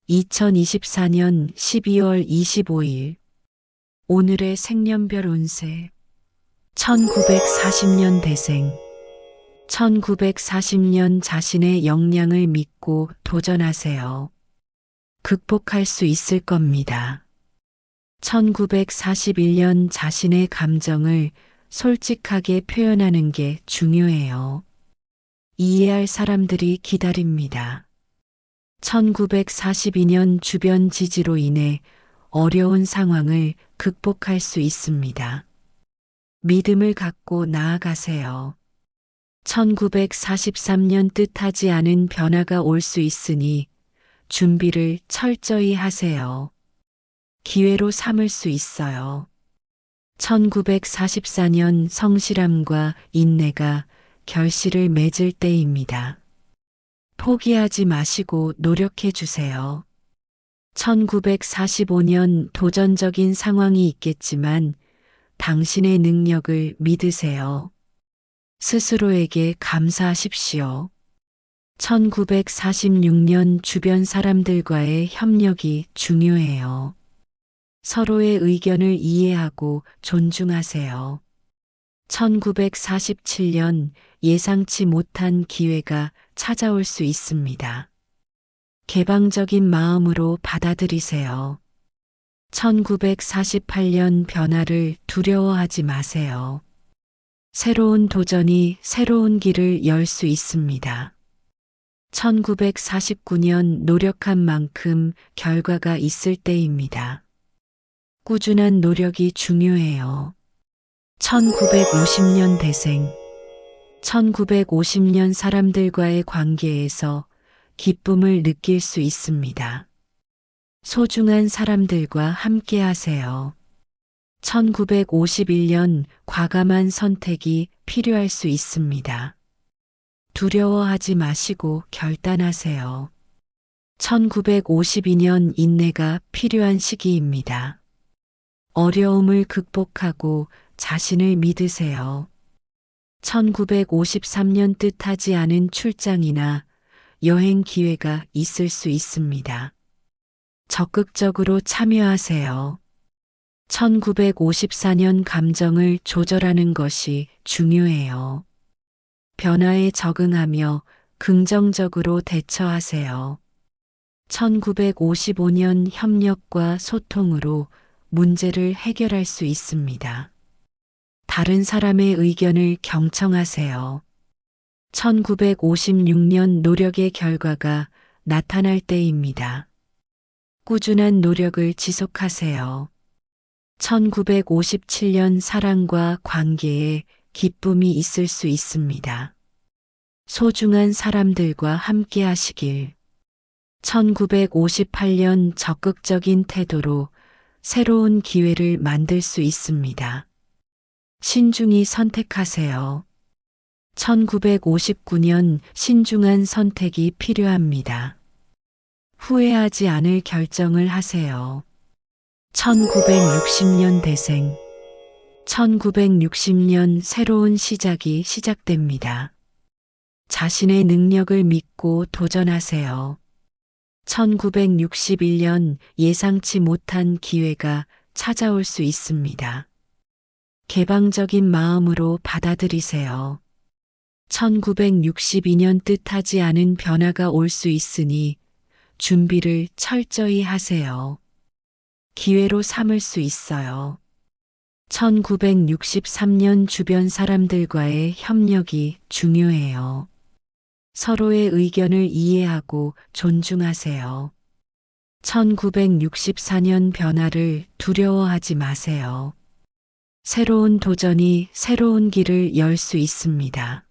2024년 12월 25일 오늘의 생년별 운세 1940년 대생 1940년 자신의 역량을 믿고 도전하세요. 극복할 수 있을 겁니다. 1941년 자신의 감정을 솔직하게 표현하는 게 중요해요. 이해할 사람들이 기다립니다. 1942년 주변 지지로 인해 어려운 상황을 극복할 수 있습니다. 믿음을 갖고 나아가세요. 1943년 뜻하지 않은 변화가 올 수 있으니 준비를 철저히 하세요. 기회로 삼을 수 있어요. 1944년 성실함과 인내가 결실을 맺을 때입니다. 포기하지 마시고 노력해 주세요. 1945년 도전적인 상황이 있겠지만 당신의 능력을 믿으세요. 스스로에게 감사하십시오. 1946년 주변 사람들과의 협력이 중요해요. 서로의 의견을 이해하고 존중하세요. 1947년 예상치 못한 기회가 찾아올 수 있습니다. 개방적인 마음으로 받아들이세요. 1948년 변화를 두려워하지 마세요. 새로운 도전이 새로운 길을 열 수 있습니다. 1949년 노력한 만큼 결과가 있을 때입니다. 꾸준한 노력이 중요해요. 1950년 대생 1950년 사람들과의 관계에서 기쁨을 느낄 수 있습니다. 소중한 사람들과 함께 하세요. 1951년 과감한 선택이 필요할 수 있습니다. 두려워하지 마시고 결단하세요. 1952년 인내가 필요한 시기입니다. 어려움을 극복하고 자신을 믿으세요. 1953년 뜻하지 않은 출장이나 여행 기회가 있을 수 있습니다. 적극적으로 참여하세요. 1954년 감정을 조절하는 것이 중요해요. 변화에 적응하며 긍정적으로 대처하세요. 1955년 협력과 소통으로 문제를 해결할 수 있습니다. 다른 사람의 의견을 경청하세요. 1956년 노력의 결과가 나타날 때입니다. 꾸준한 노력을 지속하세요. 1957년 사랑과 관계에 기쁨이 있을 수 있습니다. 소중한 사람들과 함께 하시길. 1958년 적극적인 태도로 새로운 기회를 만들 수 있습니다. 신중히 선택하세요. 1959년 신중한 선택이 필요합니다. 후회하지 않을 결정을 하세요. 1960년 대생 1960년 새로운 시작이 시작됩니다. 자신의 능력을 믿고 도전하세요. 1961년 예상치 못한 기회가 찾아올 수 있습니다. 개방적인 마음으로 받아들이세요. 1962년 뜻하지 않은 변화가 올 수 있으니 준비를 철저히 하세요. 기회로 삼을 수 있어요. 1963년 주변 사람들과의 협력이 중요해요. 서로의 의견을 이해하고 존중하세요. 1964년 변화를 두려워하지 마세요. 새로운 도전이 새로운 길을 열 수 있습니다.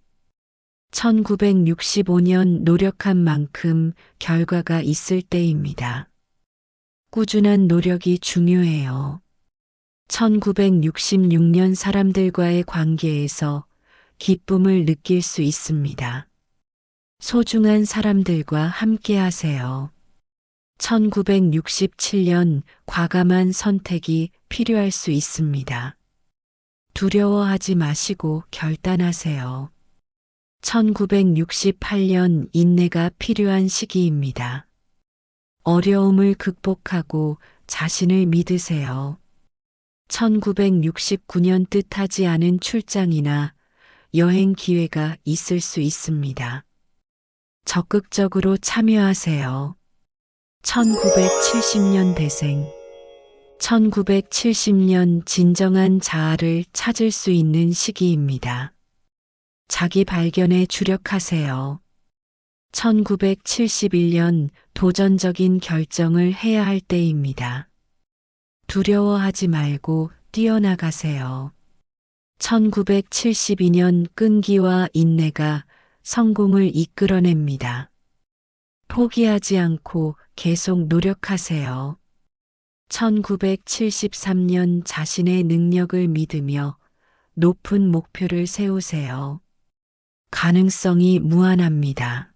1965년 노력한 만큼 결과가 있을 때입니다. 꾸준한 노력이 중요해요. 1966년 사람들과의 관계에서 기쁨을 느낄 수 있습니다. 소중한 사람들과 함께 하세요. 1967년 과감한 선택이 필요할 수 있습니다. 두려워하지 마시고 결단하세요. 1968년 인내가 필요한 시기입니다. 어려움을 극복하고 자신을 믿으세요. 1969년 뜻하지 않은 출장이나 여행 기회가 있을 수 있습니다. 적극적으로 참여하세요. 1970년 대생 1970년 진정한 자아를 찾을 수 있는 시기입니다. 자기 발견에 주력하세요. 1971년 도전적인 결정을 해야 할 때입니다. 두려워하지 말고 뛰어나가세요. 1972년 끈기와 인내가 성공을 이끌어냅니다. 포기하지 않고 계속 노력하세요. 1973년 자신의 능력을 믿으며 높은 목표를 세우세요. 가능성이 무한합니다.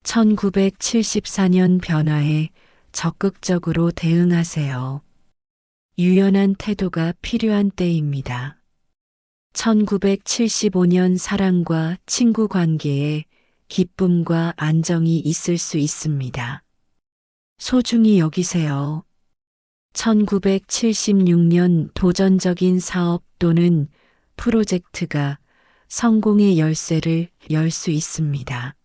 1974년 변화에 적극적으로 대응하세요. 유연한 태도가 필요한 때입니다. 1975년 사랑과 친구 관계에 기쁨과 안정이 있을 수 있습니다. 소중히 여기세요. 1976년 도전적인 사업 또는 프로젝트가 성공의 열쇠를 열 수 있습니다.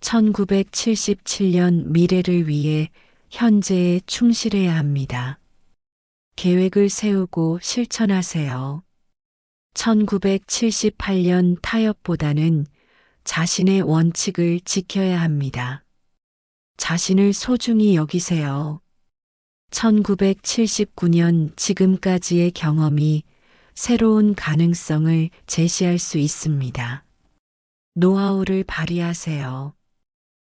1977년 미래를 위해 현재에 충실해야 합니다. 계획을 세우고 실천하세요. 1978년 타협보다는 자신의 원칙을 지켜야 합니다. 자신을 소중히 여기세요. 1979년 지금까지의 경험이 새로운 가능성을 제시할 수 있습니다. 노하우를 발휘하세요.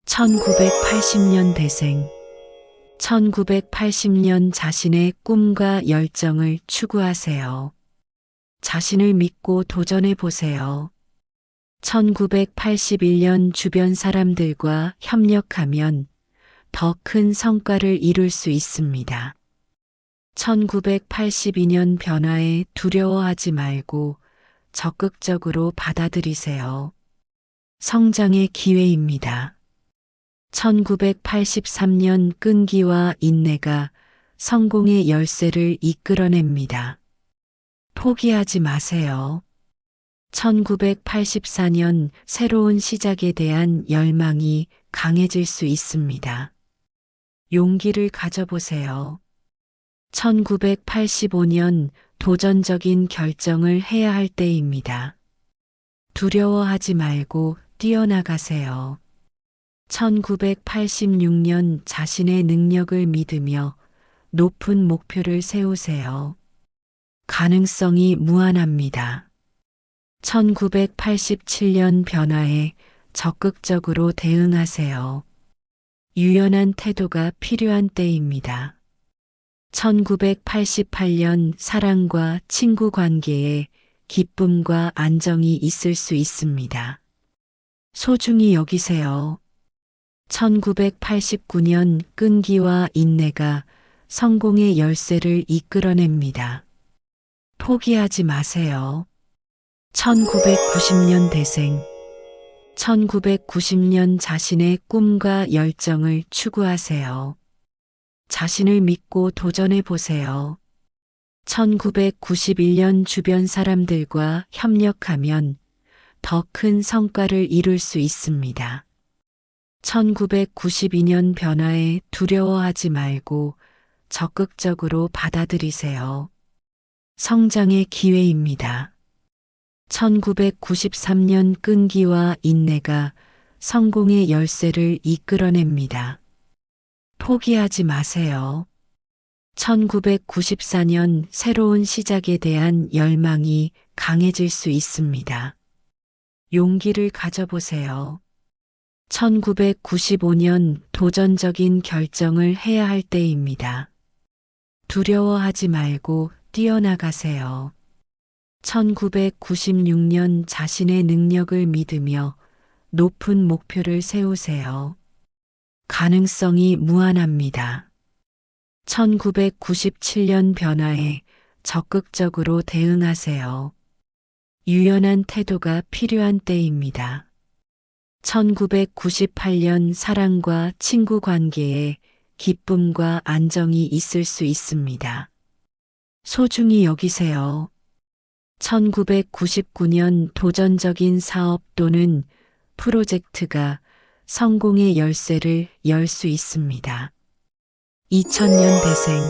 1980년 대생 1980년 자신의 꿈과 열정을 추구하세요. 자신을 믿고 도전해 보세요. 1981년 주변 사람들과 협력하면 더 큰 성과를 이룰 수 있습니다. 1982년 변화에 두려워하지 말고 적극적으로 받아들이세요. 성장의 기회입니다. 1983년 끈기와 인내가 성공의 열쇠를 이끌어냅니다. 포기하지 마세요. 1984년 새로운 시작에 대한 열망이 강해질 수 있습니다. 용기를 가져보세요. 1985년 도전적인 결정을 해야 할 때입니다. 두려워하지 말고 뛰어나가세요. 1986년 자신의 능력을 믿으며 높은 목표를 세우세요. 가능성이 무한합니다. 1987년 변화에 적극적으로 대응하세요. 유연한 태도가 필요한 때입니다. 1988년 사랑과 친구 관계에 기쁨과 안정이 있을 수 있습니다. 소중히 여기세요. 1989년 끈기와 인내가 성공의 열쇠를 이끌어냅니다. 포기하지 마세요. 1990년 대생 1990년 자신의 꿈과 열정을 추구하세요. 자신을 믿고 도전해 보세요. 1991년 주변 사람들과 협력하면 더 큰 성과를 이룰 수 있습니다. 1992년 변화에 두려워하지 말고 적극적으로 받아들이세요. 성장의 기회입니다. 1993년 끈기와 인내가 성공의 열쇠를 이끌어냅니다. 포기하지 마세요. 1994년 새로운 시작에 대한 열망이 강해질 수 있습니다. 용기를 가져보세요. 1995년 도전적인 결정을 해야 할 때입니다. 두려워하지 말고 뛰어나가세요. 1996년 자신의 능력을 믿으며 높은 목표를 세우세요. 가능성이 무한합니다. 1997년 변화에 적극적으로 대응하세요. 유연한 태도가 필요한 때입니다. 1998년 사랑과 친구 관계에 기쁨과 안정이 있을 수 있습니다. 소중히 여기세요. 1999년 도전적인 사업 또는 프로젝트가 성공의 열쇠를 열 수 있습니다. 2000년 대생,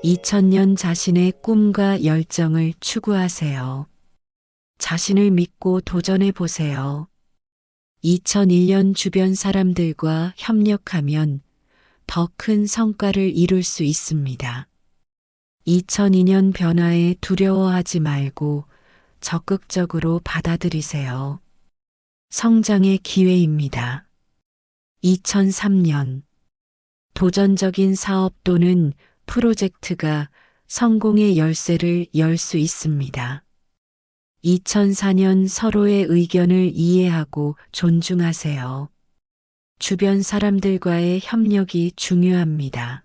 2000년 자신의 꿈과 열정을 추구하세요. 자신을 믿고 도전해 보세요. 2001년 주변 사람들과 협력하면 더 큰 성과를 이룰 수 있습니다. 2002년 변화에 두려워하지 말고 적극적으로 받아들이세요. 성장의 기회입니다. 2003년 도전적인 사업 또는 프로젝트가 성공의 열쇠를 열 수 있습니다. 2004년 서로의 의견을 이해하고 존중하세요. 주변 사람들과의 협력이 중요합니다.